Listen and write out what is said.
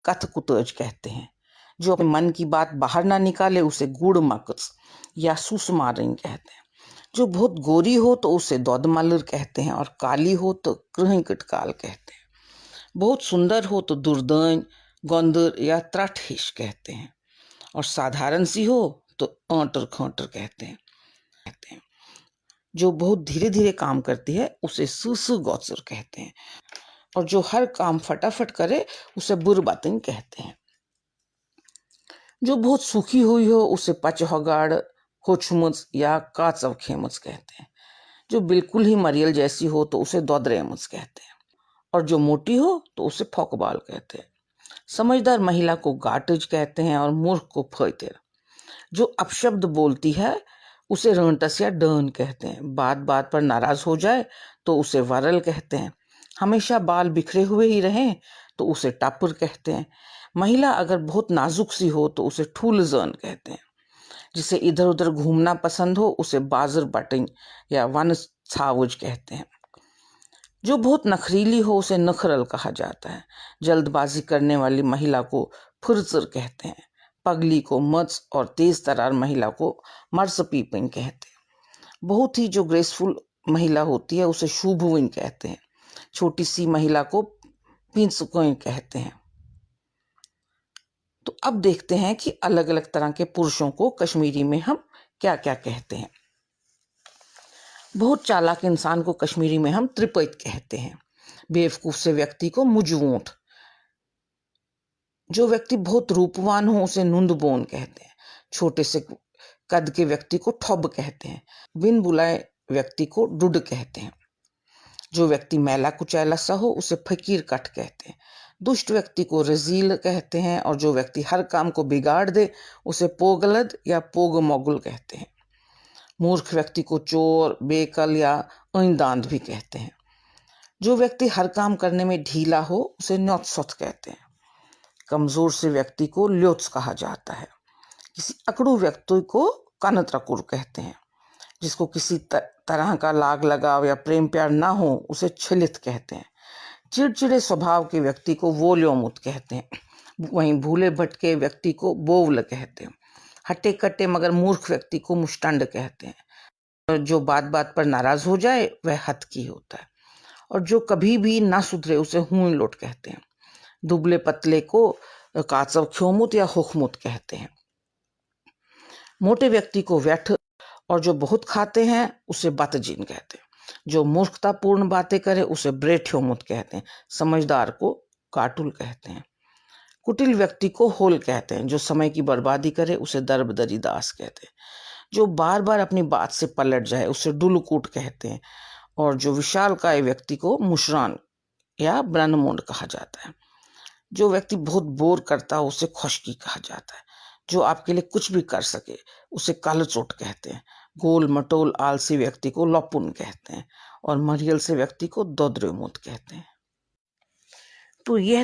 कथकुतज कहते हैं। जो अपने मन की बात बाहर ना निकाले उसे गूढ़मकस या सुसमारिन कहते हैं। जो बहुत गोरी हो तो उसे दौदमलर कहते हैं और काली हो तो कृहिकटकाल कहते हैं। बहुत सुंदर हो तो दुर्दैन, गौंदर या त्रठहिश कहते हैं और साधारण सी हो तो आंटर खांटर कहते हैं। जो बहुत धीरे धीरे काम करती है उसे सुसु गौचर कहते हैं और जो हर काम फटाफट करे उसे बुरबातिन कहते हैं। जो बहुत सूखी हुई हो उसे पचहगाड़, होछमुच या काचवखेमुच कहते हैं। जो बिल्कुल ही मरियल जैसी हो तो उसे दौदरेमुच कहते हैं और जो मोटी हो तो उसे फोकबाल कहते हैं। समझदार महिला को गाटज कहते हैं और मूर्ख को फैतेर। जो अपशब्द बोलती है उसे रंटस या डर्न कहते हैं। बात बात पर नाराज हो जाए तो उसे वरल कहते हैं। हमेशा बाल बिखरे हुए ही रहें तो उसे टापुर कहते हैं। महिला अगर बहुत नाजुक सी हो तो उसे ठूलजन कहते हैं। जिसे इधर उधर घूमना पसंद हो उसे बाजर बटिंग या वन छावज कहते हैं। जो बहुत नखरीली हो उसे नखरल कहा जाता है। जल्दबाजी करने वाली महिला को फुरसर कहते हैं। पगली को मच और तेज तरार महिला को मर्स पीपिंग कहते हैं। बहुत ही जो ग्रेसफुल महिला होती है उसे शुभविन कहते हैं। छोटी सी महिला को पिंसुकोइन कहते हैं। तो अब देखते हैं कि अलग अलग तरह के पुरुषों को कश्मीरी में हम क्या क्या कहते हैं। बहुत चालाक इंसान को कश्मीरी में हम त्रिपैत कहते हैं। बेवकूफ से व्यक्ति को मुजवूंठ। जो व्यक्ति बहुत रूपवान हो उसे नुंदबोन कहते हैं। छोटे से कद के व्यक्ति को ठोब कहते हैं। बिन बुलाए व्यक्ति को डुड कहते हैं। जो व्यक्ति मैला कुचैला सा हो उसे फकीर कट कहते हैं। दुष्ट व्यक्ति को रजील कहते हैं और जो व्यक्ति हर काम को बिगाड़ दे उसे पोगलद या पोग मोगुल कहते हैं। मूर्ख व्यक्ति को चोर, बेकल या ऐंदांध भी कहते हैं। जो व्यक्ति हर काम करने में ढीला हो उसे न्योत्सोत कहते हैं। कमजोर से व्यक्ति को ल्योत्स कहा जाता है। किसी अकड़ू व्यक्ति को कानत्रकुर कहते हैं। जिसको किसी तरह का लाग लगाव या प्रेम प्यार ना हो उसे छलित कहते हैं। चिड़चिड़े स्वभाव के व्यक्ति को वोल्योमुत कहते हैं। वहीं भूले भटके व्यक्ति को बोवल कहते हैं। हट्टे कट्टे मगर मूर्ख व्यक्ति को मुष्टंड कहते हैं। जो बात बात पर नाराज हो जाए वह हतकी होता है और जो कभी भी ना सुधरे उसे हुई लोट कहते हैं। दुबले पतले को काचव ख्योमुत या हुखमुत कहते हैं। मोटे व्यक्ति को व्यठ और जो बहुत खाते हैं उसे बतजीन कहते हैं। जो मूर्खतापूर्ण बातें करे उसे ब्रेठ्योमुत कहते हैं। समझदार को काटुल कहते हैं। कुटिल व्यक्ति को होल कहते हैं। जो समय की बर्बादी करे उसे दरबदरी दास कहते हैं। जो बार बार अपनी बात से पलट जाए उसे डुलकूट कहते हैं और जो विशालकाय व्यक्ति को मुशरान या ब्रह्ममुंड कहा जाता है। जो व्यक्ति बहुत बोर करता है उसे खुशकी कहा जाता है। जो आपके लिए कुछ भी कर सके उसे कालचोट कहते हैं। गोल मटोल आलसी व्यक्ति को लपुन कहते हैं और मरियल से व्यक्ति को दोद्रेमुत कहते हैं। तो यह